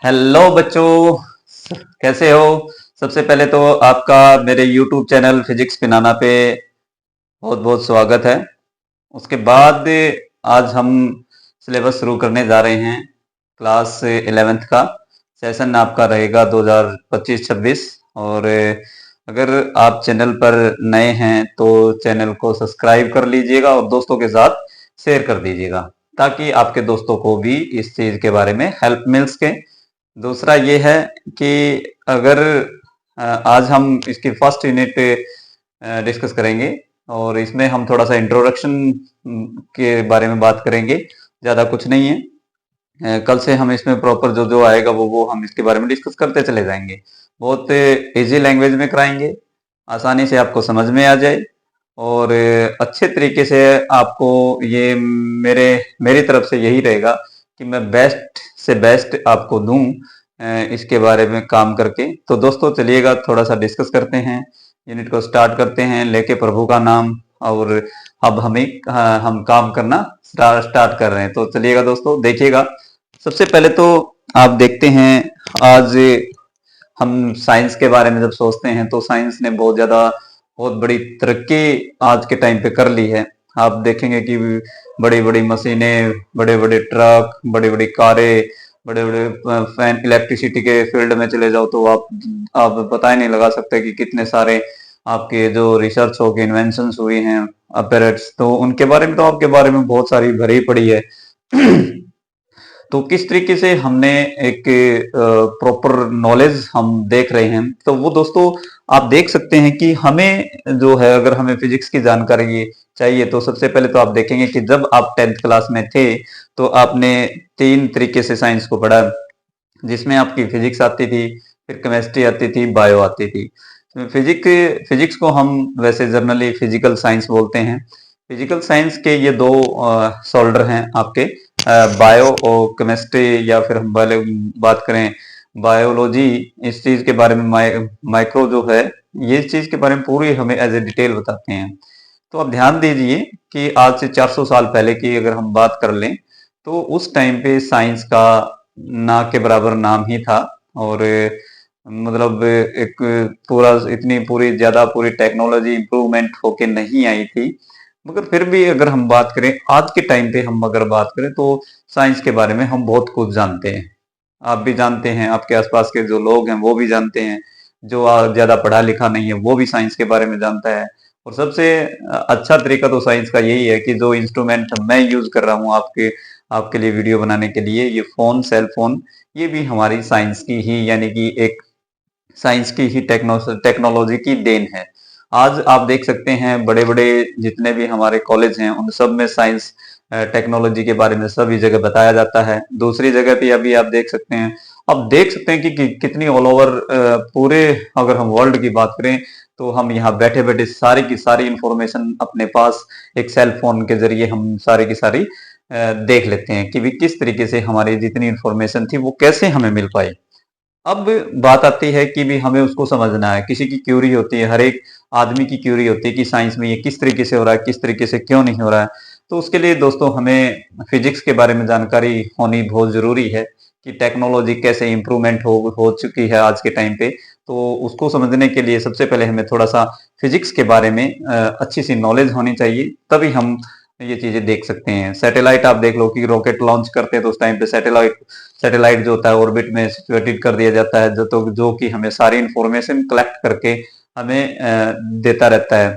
Hello बच्चों, कैसे हो। सबसे पहले तो आपका मेरे YouTube चैनल फिजिक्स पिनाना पे बहुत बहुत स्वागत है। उसके बाद आज हम सिलेबस शुरू करने जा रहे हैं। क्लास 11th का सेशन आपका रहेगा 2025-26। और अगर आप चैनल पर नए हैं तो चैनल को सब्सक्राइब कर लीजिएगा और दोस्तों के साथ शेयर कर दीजिएगा ताकि आपके दोस्तों को भी इस चीज़ के बारे में हेल्प मिल सके। दूसरा ये है कि अगर आज हम इसकी फर्स्ट यूनिट डिस्कस करेंगे और इसमें हम थोड़ा सा इंट्रोडक्शन के बारे में बात करेंगे, ज़्यादा कुछ नहीं है। कल से हम इसमें प्रॉपर जो जो आएगा वो हम इसके बारे में डिस्कस करते चले जाएंगे। बहुत इजी लैंग्वेज में कराएंगे, आसानी से आपको समझ में आ जाए और अच्छे तरीके से आपको ये मेरी तरफ से यही रहेगा कि मैं बेस्ट से बेस्ट आपको दूं इसके बारे में काम करके। तो दोस्तों चलिएगा थोड़ा सा डिस्कस करते हैं, यूनिट को स्टार्ट करते हैं लेके प्रभु का नाम। और अब हम काम करना स्टार्ट कर रहे हैं। तो चलिएगा दोस्तों देखिएगा। सबसे पहले तो आप देखते हैं, आज हम साइंस के बारे में जब सोचते हैं तो साइंस ने बहुत बड़ी तरक्की आज के टाइम पे कर ली है। आप देखेंगे कि बड़ी बड़ी मशीनें, बड़े बड़े ट्रक, बड़ी बड़ी कारें, बड़े बड़े फैन, इलेक्ट्रिसिटी के फील्ड में चले जाओ तो आप पता ही नहीं लगा सकते कि कितने सारे आपके जो रिसर्च हो के इन्वेंशन हुई हैं अपैरेट्स। तो उनके बारे में तो आपके बारे में बहुत सारी भरी पड़ी है। तो किस तरीके से हमने एक प्रॉपर नॉलेज हम देख रहे हैं, तो वो दोस्तों आप देख सकते हैं कि हमें जो है, अगर हमें फिजिक्स की जानकारी चाहिए तो सबसे पहले तो आप देखेंगे कि जब आप 10th क्लास में थे तो आपने 3 तरीके से साइंस को पढ़ा, जिसमें आपकी फिजिक्स आती थी, फिर केमिस्ट्री आती थी, बायो आती थी। फिजिक्स को हम वैसे जनरली फिजिकल साइंस बोलते हैं। फिजिकल साइंस के ये दो शोल्डर हैं आपके, बायो और केमिस्ट्री, या फिर हम पहले बात करें बायोलॉजी। इस चीज के बारे में माइक्रो जो है, ये चीज के बारे में पूरी हमें एज ए डिटेल बताते हैं। तो आप ध्यान दीजिए कि आज से 400 साल पहले की अगर हम बात कर लें तो उस टाइम पे साइंस का ना के बराबर नाम ही था। और मतलब एक पूरी ज्यादा पूरी टेक्नोलॉजी इंप्रूवमेंट होके नहीं आई थी। मगर फिर भी अगर हम बात करें आज के टाइम पे, हम अगर बात करें तो साइंस के बारे में हम बहुत कुछ जानते हैं। आप भी जानते हैं, आपके आसपास के जो लोग हैं वो भी जानते हैं, जो ज्यादा पढ़ा लिखा नहीं है वो भी साइंस के बारे में जानता है। और सबसे अच्छा तरीका तो साइंस का यही है कि जो इंस्ट्रूमेंट मैं यूज कर रहा हूँ आपके आपके लिए वीडियो बनाने के लिए, ये फोन, सेल फोन, ये भी हमारी साइंस की ही, यानी कि एक साइंस की ही टेक्नोलॉजी की देन है। आज आप देख सकते हैं बड़े बड़े जितने भी हमारे कॉलेज हैं उन सब में साइंस टेक्नोलॉजी के बारे में सभी जगह बताया जाता है। दूसरी जगह पे अभी आप देख सकते हैं, कितनी ऑल ओवर पूरे, अगर हम वर्ल्ड की बात करें तो हम यहाँ बैठे बैठे सारी की सारी इंफॉर्मेशन अपने पास एक सेल फोन के जरिए हम सारी की सारी देख लेते हैं कि भी किस तरीके से हमारी जितनी इंफॉर्मेशन थी वो कैसे हमें मिल पाई। अब बात आती है कि भी हमें उसको समझना है। किसी की क्यूरी होती है, हर एक आदमी की क्यूरी होती है कि साइंस में ये किस तरीके से हो रहा है, किस तरीके से क्यों नहीं हो रहा है। तो उसके लिए दोस्तों हमें फिजिक्स के बारे में जानकारी होनी बहुत जरूरी है कि टेक्नोलॉजी कैसे इंप्रूवमेंट हो चुकी है आज के टाइम पे। तो उसको समझने के लिए सबसे पहले हमें थोड़ा सा फिजिक्स के बारे में अच्छी सी नॉलेज होनी चाहिए, तभी हम ये चीजें देख सकते हैं। सैटेलाइट आप देख लो कि रॉकेट लॉन्च करते हैं तो उस टाइम पे सैटेलाइट जो होता है ऑर्बिट में सिचुएटेड कर दिया जाता है, जो कि हमें सारी इंफॉर्मेशन कलेक्ट करके हमें देता रहता है।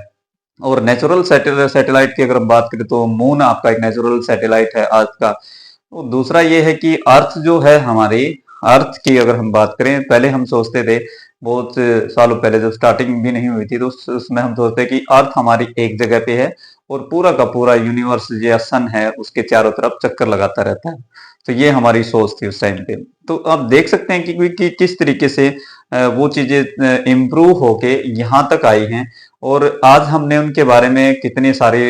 और नेचुरल सैटेलाइट की अगर हम बात करें तो मून आपका एक नेचुरल सैटेलाइट है आज का। तो दूसरा ये है कि अर्थ जो है हमारी, अर्थ की अगर हम बात करें, पहले हम सोचते थे बहुत सालों पहले जब स्टार्टिंग भी नहीं हुई थी तो उसमें हम सोचते कि अर्थ हमारी एक जगह पे है और पूरा का पूरा यूनिवर्स या सन है उसके चारों तरफ चक्कर लगाता रहता है। तो ये हमारी सोच थी उस टाइम पे। तो आप देख सकते हैं कि किस तरीके से वो चीजें इम्प्रूव होके यहाँ तक आई हैं। और आज हमने उनके बारे में कितने सारे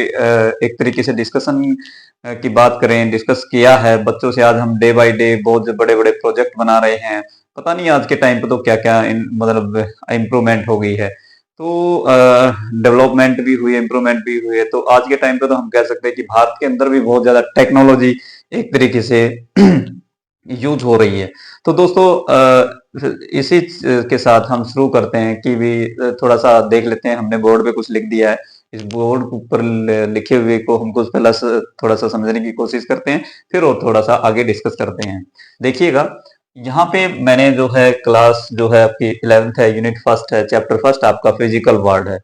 एक तरीके से डिस्कशन की बात करें, डिस्कस किया है बच्चों से। आज हम डे बाय डे बहुत बड़े बड़े प्रोजेक्ट बना रहे हैं। पता नहीं आज के टाइम पे तो क्या क्या मतलब इम्प्रूवमेंट हो गई है। तो डेवलपमेंट भी हुई है, इम्प्रूवमेंट भी हुई है। तो आज के टाइम पे तो हम कह सकते हैं कि भारत के अंदर भी बहुत ज्यादा टेक्नोलॉजी एक तरीके से यूज हो रही है। तो दोस्तों इसी के साथ हम शुरू करते हैं कि भी थोड़ा सा देख लेते हैं। हमने बोर्ड पे कुछ लिख दिया है, इस बोर्ड के ऊपर लिखे हुए को हम कुछ पहला थोड़ा सा समझने की कोशिश करते हैं, फिर और थोड़ा सा आगे डिस्कस करते हैं। देखिएगा, यहाँ पे मैंने जो है क्लास जो है आपकी 11th है, यूनिट फर्स्ट है, चैप्टर फर्स्ट आपका फिजिकल वर्ल्ड है,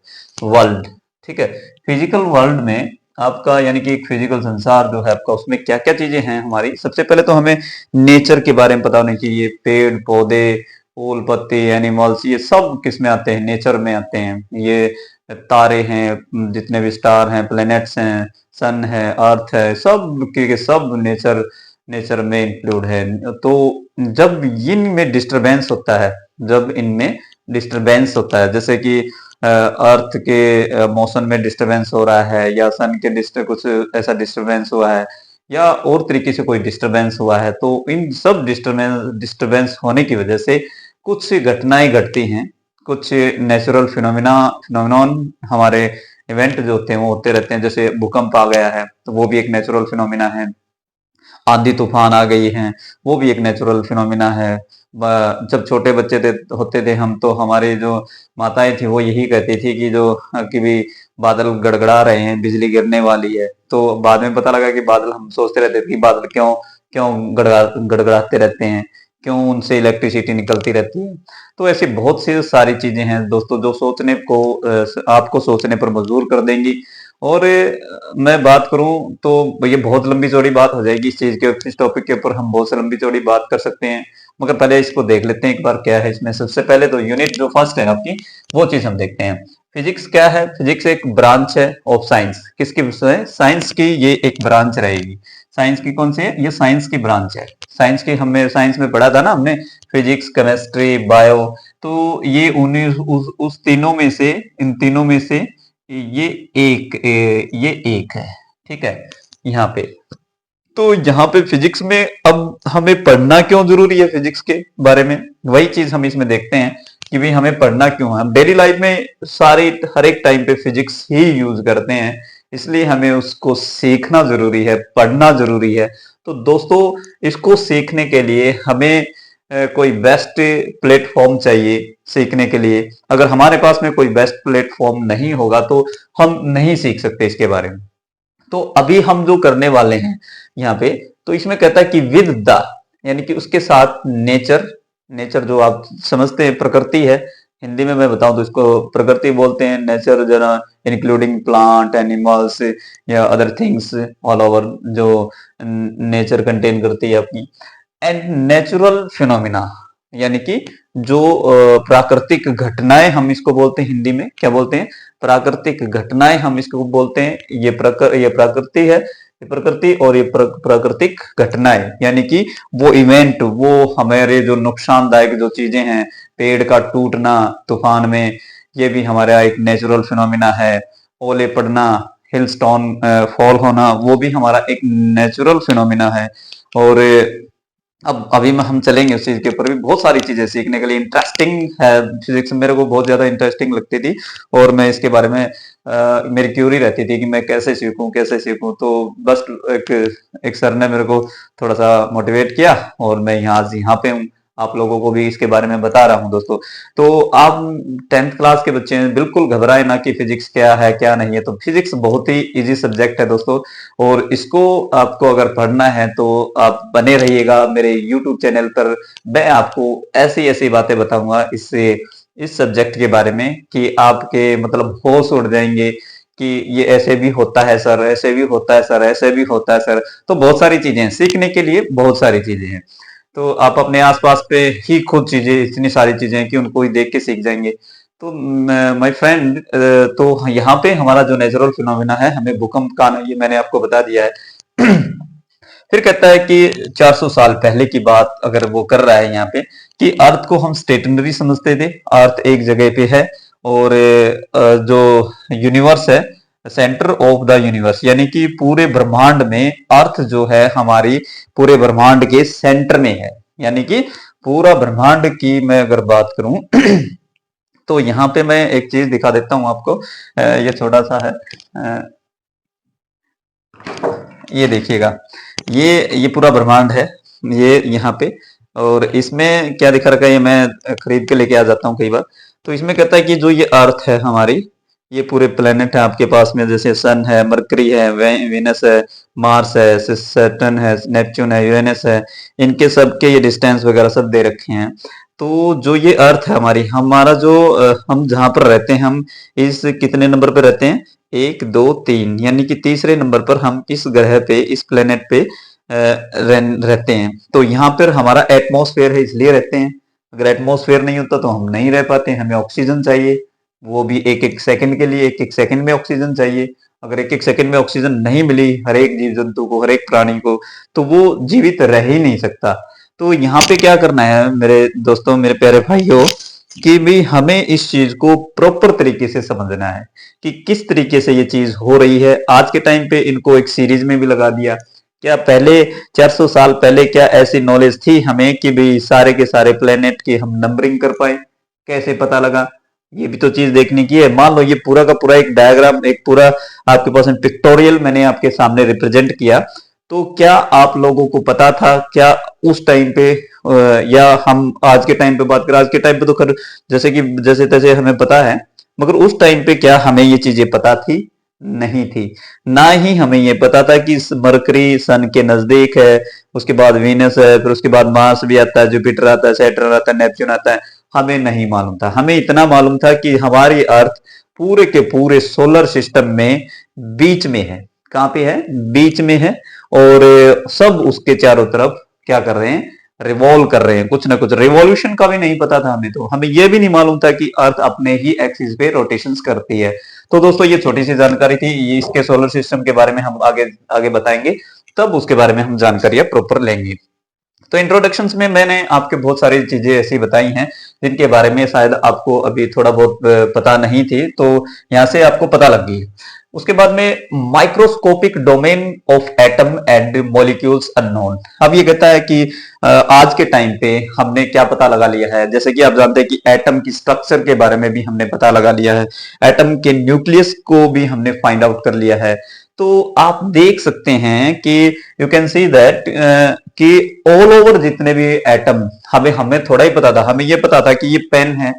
वर्ल्ड। ठीक है, फिजिकल वर्ल्ड में आपका यानी कि एक फिजिकल संसार जो है आपका, उसमें क्या क्या चीजें हैं हमारी। सबसे पहले तो हमें नेचर के बारे में पता होना चाहिए। पेड़ पौधे, फूल पत्ते, एनिमल्स, ये सब किस में आते हैं? नेचर में आते हैं। ये तारे हैं, जितने भी स्टार हैं, प्लैनेट्स हैं, सन है, अर्थ है, सब के सब नेचर नेचर में इंक्लूड है। तो जब इनमें डिस्टरबेंस होता है, जब इनमें डिस्टरबेंस होता है, जैसे कि अर्थ के मौसम में डिस्टरबेंस हो रहा है, या सन के कुछ ऐसा डिस्टरबेंस हुआ है, या और तरीके से कोई डिस्टरबेंस हुआ है, तो इन सब डिस्टरबेंस होने की वजह से कुछ घटनाएं घटती हैं, कुछ नेचुरल फिनोमिनॉन हमारे इवेंट जो होते हैं वो होते रहते हैं। जैसे भूकंप आ गया है, तो वो भी एक नेचुरल फिनोमिना है। आंधी तूफान आ गई हैं, वो भी एक नेचुरल फिनोमिना है। जब छोटे बच्चे होते थे हम, तो हमारे जो माताएं थी वो यही कहती थी कि जो कि भी बादल गड़गड़ा रहे हैं, बिजली गिरने वाली है। तो बाद में पता लगा कि बादल, हम सोचते रहते थे कि बादल क्यों क्यों गड़गड़ाते रहते हैं, क्यों उनसे इलेक्ट्रिसिटी निकलती रहती है। तो ऐसी बहुत सी सारी चीजें हैं दोस्तों, जो सोचने को आपको सोचने पर मजबूर कर देंगी। और मैं बात करूं तो ये बहुत लंबी चौड़ी बात हो जाएगी इस चीज के, इस टॉपिक के ऊपर हम बहुत से लंबी चौड़ी बात कर सकते हैं। मगर पहले इसको देख लेते हैं एक बार क्या है इसमें। सबसे पहले तो यूनिट जो फर्स्ट है आपकी, वो चीज हम देखते हैं। फिजिक्स क्या है? फिजिक्स एक ब्रांच है ऑफ साइंस। किसकी है? साइंस की ये एक ब्रांच रहेगी। साइंस की कौन सी है? ये साइंस की ब्रांच है। साइंस की हमें साइंस में पढ़ा था ना हमने, फिजिक्स, केमिस्ट्री, बायो। तो ये उन्हीं उस तीनों में से, इन तीनों में से ये ये एक है। ठीक है, यहाँ पे। तो यहाँ पे फिजिक्स में अब हमें पढ़ना क्यों जरूरी है? फिजिक्स के बारे में वही चीज हम इसमें देखते हैं कि भाई हमें पढ़ना क्यों है। हम डेली लाइफ में सारे हर एक टाइम पे फिजिक्स ही यूज करते हैं, इसलिए हमें उसको सीखना जरूरी है, पढ़ना जरूरी है। तो दोस्तों, इसको सीखने के लिए हमें कोई बेस्ट प्लेटफॉर्म चाहिए सीखने के लिए। अगर हमारे पास में कोई बेस्ट प्लेटफॉर्म नहीं होगा तो हम नहीं सीख सकते इसके बारे में। तो अभी हम जो करने वाले हैं यहाँ पे, तो इसमें कहता है कि विद द, यानी कि उसके साथ नेचर। नेचर जो आप समझते हैं प्रकृति है, हिंदी में मैं बताऊं तो इसको प्रकृति बोलते हैं। नेचर जना इंक्लूडिंग प्लांट, एनिमल्स या अदर थिंग्स ऑल ओवर, जो नेचर कंटेन करती है अपनी। एंड नेचुरल फिनोमिना, यानी कि जो प्राकृतिक घटनाएं, हम इसको बोलते हैं हिंदी में क्या बोलते हैं? प्राकृतिक घटनाएं हम इसको बोलते हैं। ये प्रकृति है, ये प्रकृति, और ये प्राकृतिक घटनाएं, यानी कि वो इवेंट, वो हमारे जो नुकसानदायक जो चीजें हैं, पेड़ का टूटना तूफान में, ये भी हमारा एक नेचुरल फिनोमिना है। ओले पड़ना, हिल स्टोन फॉल होना, वो भी हमारा एक नेचुरल फिनोमिना है। और अब अभी में हम चलेंगे उस चीज के ऊपर। भी बहुत सारी चीजें सीखने के लिए इंटरेस्टिंग है फिजिक्स, मेरे को बहुत ज्यादा इंटरेस्टिंग लगती थी। और मैं इसके बारे में मेरी क्यूरी रहती थी कि मैं कैसे सीखूं कैसे सीखूं। तो बस एक सर ने मेरे को थोड़ा सा मोटिवेट किया, और मैं यहाँ पे हूँ, आप लोगों को भी इसके बारे में बता रहा हूँ दोस्तों। तो आप 10th क्लास के बच्चे हैं, बिल्कुल घबराए ना कि फिजिक्स क्या है क्या नहीं है। तो फिजिक्स बहुत ही इजी सब्जेक्ट है दोस्तों, और इसको आपको अगर पढ़ना है तो आप बने रहिएगा मेरे YouTube चैनल पर। मैं आपको ऐसी ऐसी बातें बताऊंगा इससे, इस सब्जेक्ट के बारे में, कि आपके मतलब होश उड़ जाएंगे कि ये ऐसे भी होता है सर, ऐसे भी होता है सर, ऐसे भी होता है सर। तो बहुत सारी चीजें हैं सीखने के लिए, बहुत सारी चीजें हैं। तो आप अपने आसपास पे ही खुद चीजें, इतनी सारी चीजें हैं कि उनको ही देख के सीख जाएंगे। तो माय फ्रेंड, तो यहाँ पे हमारा जो नेचुरल फिनोमिना है, हमें भूकंप का आना, ये मैंने आपको बता दिया है। फिर कहता है कि 400 साल पहले की बात अगर वो कर रहा है यहाँ पे, कि अर्थ को हम स्टेशनरी समझते थे, अर्थ एक जगह पे है, और जो यूनिवर्स है, सेंटर ऑफ द यूनिवर्स, यानी कि पूरे ब्रह्मांड में अर्थ जो है हमारी पूरे ब्रह्मांड के सेंटर में है। यानी कि पूरा ब्रह्मांड की मैं अगर बात करूं तो यहाँ पे मैं एक चीज दिखा देता हूं आपको। ये छोटा सा है, ये देखिएगा, ये पूरा ब्रह्मांड है। ये यहाँ पे, और इसमें क्या दिखा रखा है, ये मैं खरीद के लेके आ जाता हूँ कई बार। तो इसमें कहता है कि जो ये अर्थ है हमारी, ये पूरे प्लेनेट है आपके पास में, जैसे सन है, मरकरी है, वेनस है, मार्स है, सैटर्न है, नेपच्यून है, यूरेनस है, इनके सबके ये डिस्टेंस वगैरह सब दे रखे हैं। तो जो ये अर्थ है हमारी, हमारा जो हम जहां पर रहते हैं, हम इस कितने नंबर पे रहते हैं, 1 2 3, यानी कि तीसरे नंबर पर हम इस ग्रह पे, इस प्लेनेट पे रहते हैं। तो यहाँ पर हमारा एटमॉस्फेयर है, इसलिए रहते हैं। अगर एटमॉस्फेयर नहीं होता तो हम नहीं रह पाते, हमें ऑक्सीजन चाहिए, वो भी एक एक सेकंड के लिए, एक एक सेकंड में ऑक्सीजन चाहिए। अगर एक एक सेकंड में ऑक्सीजन नहीं मिली हर एक जीव जंतु को, हर एक प्राणी को, तो वो जीवित रह ही नहीं सकता। तो यहाँ पे क्या करना है मेरे दोस्तों, मेरे प्यारे भाइयों, कि भी हमें इस चीज को प्रॉपर तरीके से समझना है कि किस तरीके से ये चीज हो रही है। आज के टाइम पे इनको एक सीरीज में भी लगा दिया। क्या पहले 400 साल पहले क्या ऐसी नॉलेज थी हमें कि भाई सारे के सारे प्लेनेट की हम नंबरिंग कर पाए? कैसे पता लगा? ये भी तो चीज देखने की है। मान लो ये पूरा का पूरा एक डायग्राम, एक पूरा आपके पास में पिक्टोरियल मैंने आपके सामने रिप्रेजेंट किया, तो क्या आप लोगों को पता था क्या उस टाइम पे, या हम आज के टाइम पे बात करें, आज के टाइम पे तो खैर जैसे कि जैसे तैसे हमें पता है, मगर उस टाइम पे क्या हमें ये चीजें पता थी? नहीं थी। ना ही हमें ये पता था कि मरकरी सन के नजदीक है, उसके बाद वीनस है, फिर उसके बाद मार्स भी आता है, जुपिटर आता है, सैटर्न आता है, नेपच्यून आता है। हमें नहीं मालूम था। हमें इतना मालूम था कि हमारी अर्थ पूरे के पूरे सोलर सिस्टम में बीच में है। कहां पे है? बीच में है। और सब उसके चारों तरफ क्या कर रहे हैं? रिवॉल्व कर रहे हैं, कुछ ना कुछ। रिवॉल्यूशन का भी नहीं पता था हमें। तो हमें यह भी नहीं मालूम था कि अर्थ अपने ही एक्सिस पे रोटेशंस करती है। तो दोस्तों ये छोटी सी जानकारी थी। ये इसके सोलर सिस्टम के बारे में हम आगे आगे बताएंगे, तब उसके बारे में हम जानकारियां प्रॉपर लेंगे। तो इंट्रोडक्शंस में मैंने आपके बहुत सारी चीजें ऐसी बताई हैं जिनके बारे में शायद आपको अभी थोड़ा बहुत पता नहीं थी, तो यहां से आपको पता लग गई। उसके बाद में microscopic domain of atom and molecules unknown. अब ये कहता है कि आज के टाइम पे हमने क्या पता लगा लिया है, जैसे कि आप जानते हैं कि एटम की स्ट्रक्चर के बारे में भी हमने पता लगा लिया है, एटम के न्यूक्लियस को भी हमने फाइंड आउट कर लिया है। तो आप देख सकते हैं कि यू कैन सी दैट कि ऑल ओवर जितने भी एटम, हमें हमें थोड़ा ही पता था। हमें ये पता था कि ये पेन है,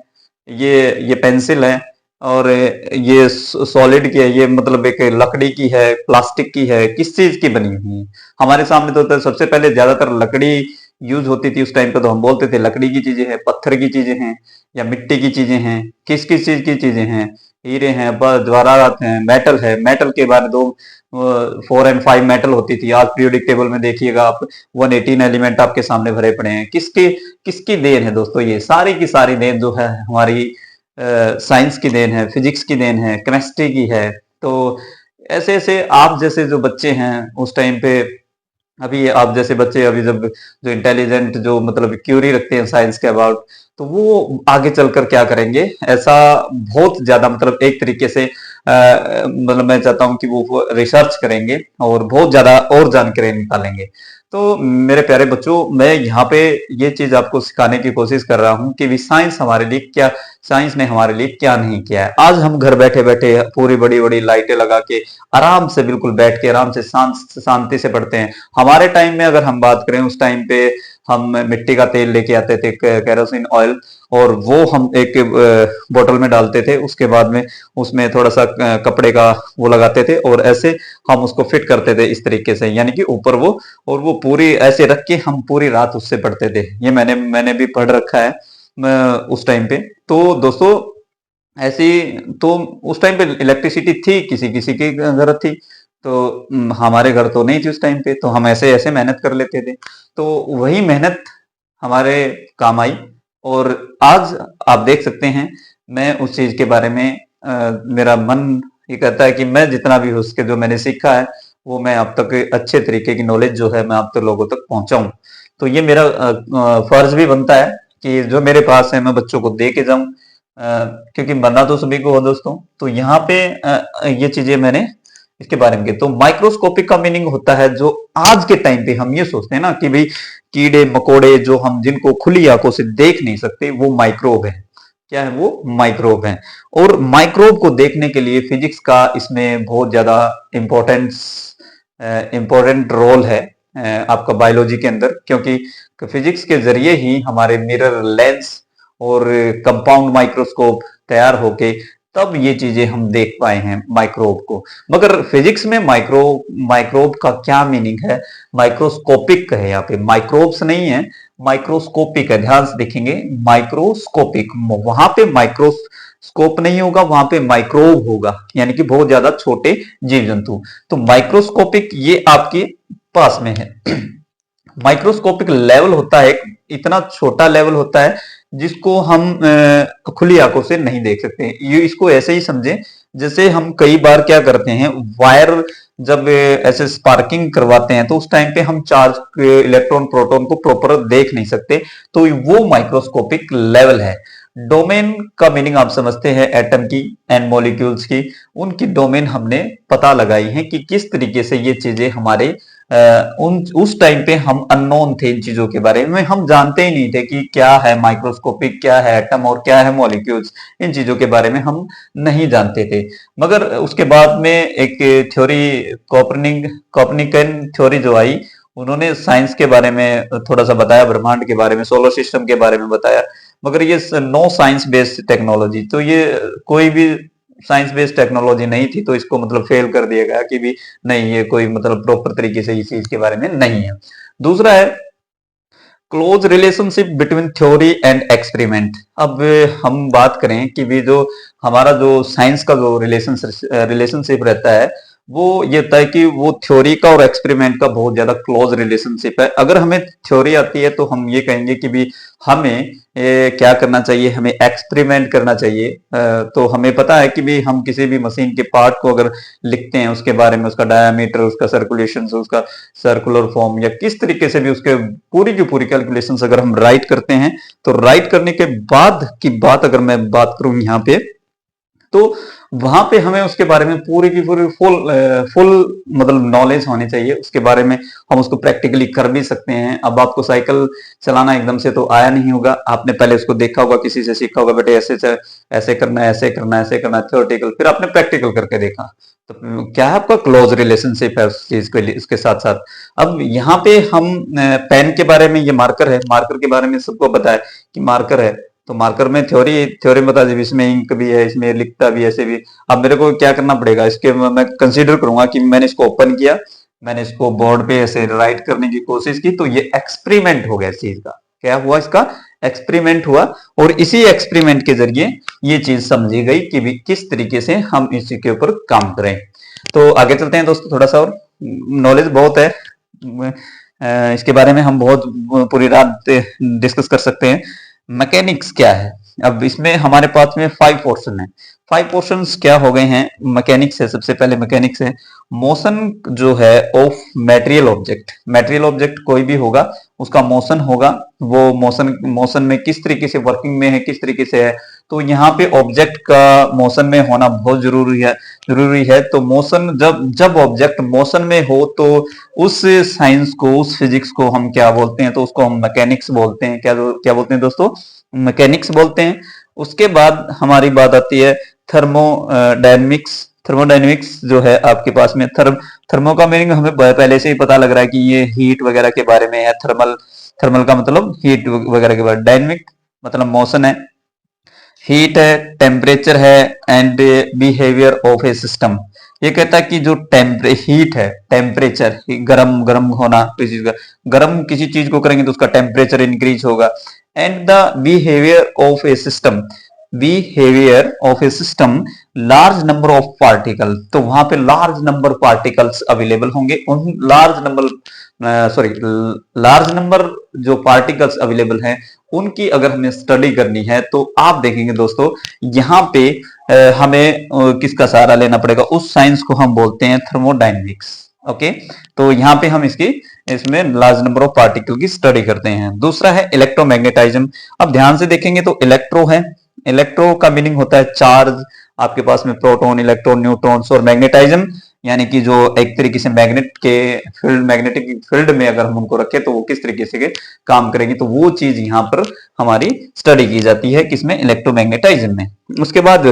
ये पेंसिल है, और ये सॉलिड की है, ये मतलब एक लकड़ी की है, प्लास्टिक की है, किस चीज की बनी हुई है। हमारे सामने तो सबसे पहले ज्यादातर लकड़ी यूज होती थी। उस टाइम पे तो हम बोलते थे लकड़ी की चीजें हैं, पत्थर की चीजें हैं, या मिट्टी की चीजें हैं। किस किस चीज की चीजें हैं? हीरे हैं, जवाहरात हैं, मेटल है। मेटल के बारे दो 4 और 5 मेटल होती थी। आज पीरियोडिक टेबल में देखिएगा आप, 118 एलिमेंट आपके सामने भरे पड़े हैं। किसकी किसकी देन है दोस्तों? ये सारी की सारी देन जो है हमारी साइंस की देन है, फिजिक्स की देन है, केमिस्ट्री की है। तो ऐसे ऐसे आप जैसे जो बच्चे हैं उस टाइम पे, अभी आप जैसे बच्चे अभी जब जो इंटेलिजेंट, जो मतलब क्यूरी रखते हैं साइंस के अबाउट, तो वो आगे चलकर क्या करेंगे? ऐसा बहुत ज्यादा मतलब एक तरीके से मतलब मैं चाहता हूं कि वो रिसर्च करेंगे और बहुत ज्यादा और जानकारी निकालेंगे। तो मेरे प्यारे बच्चों, मैं यहाँ पे ये चीज आपको सिखाने की कोशिश कर रहा हूँ कि भी साइंस हमारे लिए क्या, साइंस ने हमारे लिए क्या नहीं किया है। आज हम घर बैठे बैठे पूरी बड़ी बड़ी लाइटें लगा के आराम से बिल्कुल बैठ के आराम से शांति से पढ़ते हैं। हमारे टाइम में अगर हम बात करें, उस टाइम पे हम मिट्टी का तेल लेके आते थे, केरोसिन ऑयल, और वो हम एक बोतल में डालते थे। उसके बाद में उसमें थोड़ा सा कपड़े का वो लगाते थे, और ऐसे हम उसको फिट करते थे इस तरीके से, यानी कि ऊपर वो, और वो पूरी ऐसे रख के हम पूरी रात उससे पढ़ते थे। ये मैंने भी पढ़ रखा है उस टाइम पे। तो दोस्तों ऐसी, तो उस टाइम पे इलेक्ट्रिसिटी थी, किसी किसी की जरूरत थी, तो हमारे घर तो नहीं थी उस टाइम पे, तो हम ऐसे ऐसे मेहनत कर लेते थे। तो वही मेहनत हमारे काम आई। और आज आप देख सकते हैं, मैं उस चीज के बारे में मेरा मन ये कहता है कि मैं जितना भी हो सके जो मैंने सीखा है, वो मैं आप तक अच्छे तरीके की नॉलेज जो है मैं आप तक लोगों तक पहुंचाऊं। तो ये मेरा फर्ज भी बनता है कि जो मेरे पास है मैं बच्चों को दे के जाऊं, क्योंकि बनना तो सभी को हो दोस्तों। तो यहाँ पे ये चीजें मैंने इसके बारे में की। तो माइक्रोस्कोपिक का मीनिंग होता है, जो आज के टाइम पे हम ये सोचते हैं ना कि भाई कीड़े मकोड़े जो हम जिनको खुली आंखों से देख नहीं सकते, वो माइक्रोब है। क्या है वो? माइक्रोब है। और माइक्रोब को देखने के लिए फिजिक्स का इसमें बहुत ज्यादा इंपॉर्टेंट रोल है। आपका बायोलॉजी के अंदर, क्योंकि फिजिक्स के जरिए ही हमारे मिरर, लेंस और कंपाउंड माइक्रोस्कोप तैयार होके तब ये चीजें हम देख पाए हैं माइक्रोब को। मगर फिजिक्स में माइक्रोब का क्या मीनिंग है? माइक्रोस्कोपिक है, यहाँ पे माइक्रोब्स नहीं है, माइक्रोस्कोपिक है। ध्यान से देखेंगे, माइक्रोस्कोपिक, वहां पे माइक्रोस्कोप नहीं होगा, वहां पे माइक्रोब होगा, यानी कि बहुत ज्यादा छोटे जीव जंतु। तो माइक्रोस्कोपिक ये आपके पास में है। माइक्रोस्कोपिक लेवल होता है, इतना छोटा लेवल होता है जिसको हम खुली आंखों से नहीं देख सकते। ये इसको ऐसे ही समझें जैसे हम कई बार क्या करते हैं, वायर जब ऐसे स्पार्किंग करवाते हैं तो उस टाइम पे हम चार्ज इलेक्ट्रॉन प्रोटॉन को प्रॉपर देख नहीं सकते, तो वो माइक्रोस्कोपिक लेवल है। डोमेन का मीनिंग आप समझते हैं, एटम की एंड मॉलिक्यूल्स की, उनकी डोमेन हमने पता लगाई है कि किस तरीके से ये चीजें हमारे उस टाइम पे हम अननोन थे इन चीजों के बारे में, हम जानते ही नहीं थे कि क्या है माइक्रोस्कोपिक, क्या है एटम और क्या है मॉलिक्यूल्स, इन चीजों के बारे में हम नहीं जानते थे। मगर उसके बाद में एक थ्योरी कॉपरनिकन थ्योरी जो आई, उन्होंने साइंस के बारे में थोड़ा सा बताया, ब्रह्मांड के बारे में, सोलर सिस्टम के बारे में बताया। मगर ये नो साइंस बेस्ड टेक्नोलॉजी, तो ये कोई भी साइंस बेस्ड टेक्नोलॉजी नहीं थी, तो इसको मतलब फेल कर दिया गया कि भी नहीं, ये कोई मतलब प्रॉपर तरीके से इस चीज के बारे में नहीं है। दूसरा है close relationship between theory and experiment. अब हम बात करें कि भी जो हमारा जो साइंस का जो रिलेशनशिप रहता है, वो ये होता है कि वो थ्योरी का और एक्सपेरिमेंट का बहुत ज्यादा क्लोज रिलेशनशिप है। अगर हमें थ्योरी आती है तो हम ये कहेंगे कि भी हमें क्या करना चाहिए, हमें एक्सपेरिमेंट करना चाहिए। तो हमें पता है कि भी हम किसी भी मशीन के पार्ट को अगर लिखते हैं, उसके बारे में, उसका डायामीटर, उसका सर्कुलेशन, उसका सर्कुलर फॉर्म, या किस तरीके से भी उसके पूरी की पूरी कैलकुलेशंस अगर हम राइट करते हैं, तो राइट करने के बाद की बात अगर मैं बात करूं यहाँ पे, तो वहां पे हमें उसके बारे में पूरी की पूरी फुल मतलब नॉलेज होनी चाहिए उसके बारे में। हम उसको प्रैक्टिकली कर भी सकते हैं। अब आपको साइकिल चलाना एकदम से तो आया नहीं होगा, आपने पहले उसको देखा होगा, किसी से सीखा होगा, बेटे ऐसे करना है, ऐसे करना है, ऐसे करना है, थ्योरेटिकल, फिर आपने प्रैक्टिकल करके देखा। तो क्या है, आपका क्लोज रिलेशनशिप है उस चीज के लिए, उसके साथ साथ। अब यहाँ पे हम पेन के बारे में, ये मार्कर है, मार्कर के बारे में सबको पता है कि मार्कर है, तो मार्कर में थ्योरी बता दी, इसमें इंक भी है, इसमें लिखता भी, ऐसे भी। अब मेरे को क्या करना पड़ेगा, इसके मैं कंसीडर करूंगा कि मैंने इसको ओपन किया, मैंने इसको बोर्ड पे ऐसे राइट करने की कोशिश की, तो ये एक्सपेरिमेंट हो गया इस चीज का। क्या हुआ, इसका एक्सपेरिमेंट हुआ, और इसी एक्सपेरिमेंट के जरिए ये चीज समझी गई कि भी किस तरीके से हम इसी के ऊपर काम करें। तो आगे चलते हैं दोस्तों, थोड़ा सा और नॉलेज बहुत है इसके बारे में, हम बहुत पूरी रात डिस्कस कर सकते हैं। मैकेनिक्स क्या है? अब इसमें हमारे पास में 5 पोर्शन है। 5 पोर्शंस क्या हो गए हैं? मैकेनिक्स है, सबसे पहले मैकेनिक्स है मोशन जो है of material object. Material object कोई भी होगा, उसका मोशन होगा, वो मोशन में किस तरीके से वर्किंग में है, किस तरीके से है। तो यहाँ पे ऑब्जेक्ट का मोशन में होना बहुत जरूरी है। तो मोशन, जब ऑब्जेक्ट मोशन में हो, तो उस साइंस को, उस फिजिक्स को हम क्या बोलते हैं? तो उसको हम मैकेनिक्स बोलते हैं। क्या बोलते हैं दोस्तों? मैकेनिक्स बोलते हैं। उसके बाद हमारी बात आती है थर्मोडायनेमिक्स। थर्मोडायनेमिक्स जो है आपके पास में, थर्मो का मीनिंग हमें पहले से ही पता लग रहा है कि ये हीट वगैरह के बारे में है। थर्मल का मतलब हीट वगैरह के बारे में, डायनेमिक मतलब मोशन है, हीट है, टेम्परेचर है, and behaviour of A system. ये कहता है कि जो हीट है, टेम्परेचर, गर्म गर्म होना, किसी चीज का गर्म किसी चीज को करेंगे तो उसका टेम्परेचर इंक्रीज होगा। And the behaviour of A system, behaviour of A system, large number of particle. तो वहां पे लार्ज नंबर पार्टिकल्स अवेलेबल होंगे, उन लार्ज नंबर जो पार्टिकल्स अवेलेबल हैं, उनकी अगर हमें स्टडी करनी है, तो आप देखेंगे दोस्तों, यहाँ पे हमें किसका सहारा लेना पड़ेगा? उस साइंस को हम बोलते हैं थर्मोडायनेमिक्स। ओके, तो यहाँ पे हम इसमें लार्ज नंबर ऑफ पार्टिकल की स्टडी करते हैं। दूसरा है इलेक्ट्रोमैग्नेटाइज्म। अब ध्यान से देखेंगे तो इलेक्ट्रो है, इलेक्ट्रो का मीनिंग होता है चार्ज, आपके पास में प्रोटॉन, इलेक्ट्रॉन, न्यूट्रॉन्स। और मैग्नेटाइज्म यानी कि जो एक तरीके से मैग्नेटिक फील्ड में अगर हम उनको रखें तो वो किस तरीके से काम करेंगे, तो वो चीज यहाँ पर हमारी स्टडी की जाती है, किसमें? इलेक्ट्रोमैग्नेटाइज्म में। उसके बाद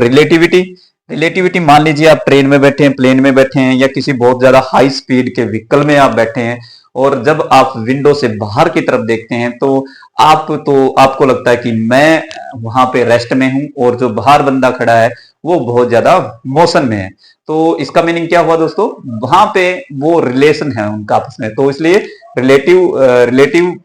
रिलेटिविटी मान लीजिए आप ट्रेन में बैठे हैं, प्लेन में बैठे हैं, या किसी बहुत ज्यादा हाई स्पीड के व्हीकल में आप बैठे हैं, और जब आप विंडो से बाहर की तरफ देखते हैं तो आपको लगता है कि मैं वहां पे रेस्ट में हूं और जो बाहर बंदा खड़ा है वो बहुत ज्यादा मोशन में है। तो इसका मीनिंग क्या हुआ दोस्तों, वहां पे वो रिलेशन है उनका आपस में, तो इसलिए रिलेटिव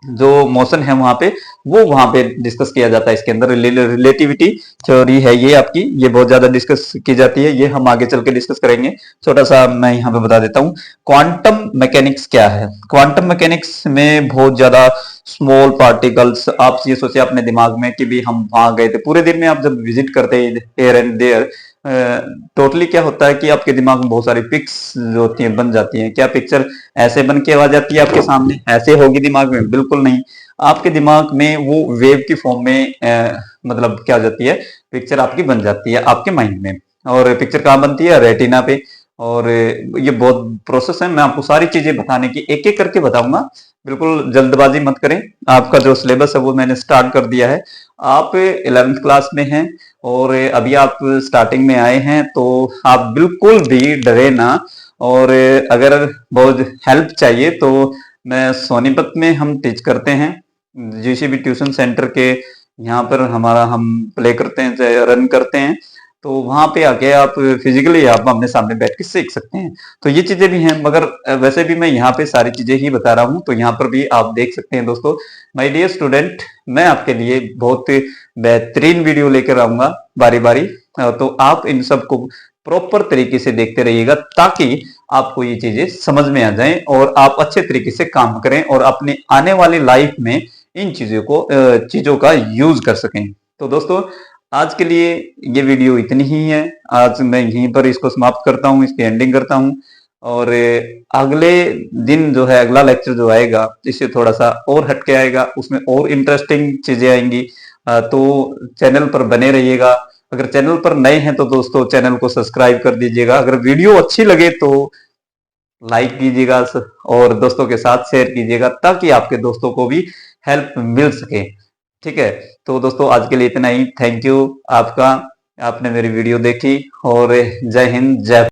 जो मोशन है वहां पे वो वहां पे डिस्कस किया जाता है। इसके अंदर रिलेटिविटी थ्योरी है ये आपकी, ये बहुत ज्यादा डिस्कस की जाती है, ये हम आगे चल के डिस्कस करेंगे। छोटा सा मैं यहाँ पे बता देता हूँ क्वांटम मैकेनिक्स क्या है। क्वांटम मैकेनिक्स में बहुत ज्यादा स्मॉल पार्टिकल्स, आप ये सोचे अपने दिमाग में कि भी हम वहां गए थे, पूरे दिन में आप जब विजिट करते हैं हेयर एंड देयर, टोटली क्या होता है कि आपके दिमाग में बहुत सारी पिक्स जो होती हैं बन जाती हैं। क्या पिक्चर ऐसे बन के आ जाती है आपके सामने, ऐसे होगी दिमाग में? बिल्कुल नहीं। आपके दिमाग में वो वेव की फॉर्म में मतलब क्या हो जाती है, पिक्चर आपकी बन जाती है आपके माइंड में। और पिक्चर कहाँ बनती है? रेटिना पे। और ये बहुत प्रोसेस है, मैं आपको सारी चीजें बताने की एक एक करके बताऊंगा, बिल्कुल जल्दबाजी मत करें। आपका जो सिलेबस है वो मैंने स्टार्ट कर दिया है। आप 11th क्लास में हैं और अभी आप स्टार्टिंग में आए हैं, तो आप बिल्कुल भी डरे ना। और अगर बहुत हेल्प चाहिए तो मैं सोनीपत में हम टीच करते हैं, जीसीबी ट्यूशन सेंटर के यहाँ पर हमारा हम प्ले करते हैं, रन करते हैं। तो वहां पे आके आप फिजिकली आप अपने सामने बैठ के सीख सकते हैं। तो ये चीजें भी हैं, मगर वैसे भी मैं यहाँ पे सारी चीजें ही बता रहा हूँ, तो यहाँ पर भी आप देख सकते हैं दोस्तों। माय डियर स्टूडेंट, मैं आपके लिए बहुत बेहतरीन वीडियो लेकर आऊंगा बारी बारी, तो आप इन सबको प्रॉपर तरीके से देखते रहिएगा ताकि आपको ये चीजें समझ में आ जाएं और आप अच्छे तरीके से काम करें और अपने आने वाली लाइफ में इन चीजों का यूज कर सकें। तो दोस्तों आज के लिए ये वीडियो इतनी ही है। आज मैं यहीं पर इसको समाप्त करता हूँ, इसकी एंडिंग करता हूँ। और अगले दिन जो है अगला लेक्चर जो आएगा इससे थोड़ा सा और हटके आएगा, उसमें और इंटरेस्टिंग चीजें आएंगी। तो चैनल पर बने रहिएगा। अगर चैनल पर नए हैं तो दोस्तों चैनल को सब्सक्राइब कर दीजिएगा। अगर वीडियो अच्छी लगे तो लाइक कीजिएगा और दोस्तों के साथ शेयर कीजिएगा ताकि आपके दोस्तों को भी हेल्प मिल सके। ठीक है, तो दोस्तों आज के लिए इतना ही। थैंक यू आपका, आपने मेरी वीडियो देखी। और जय हिंद, जय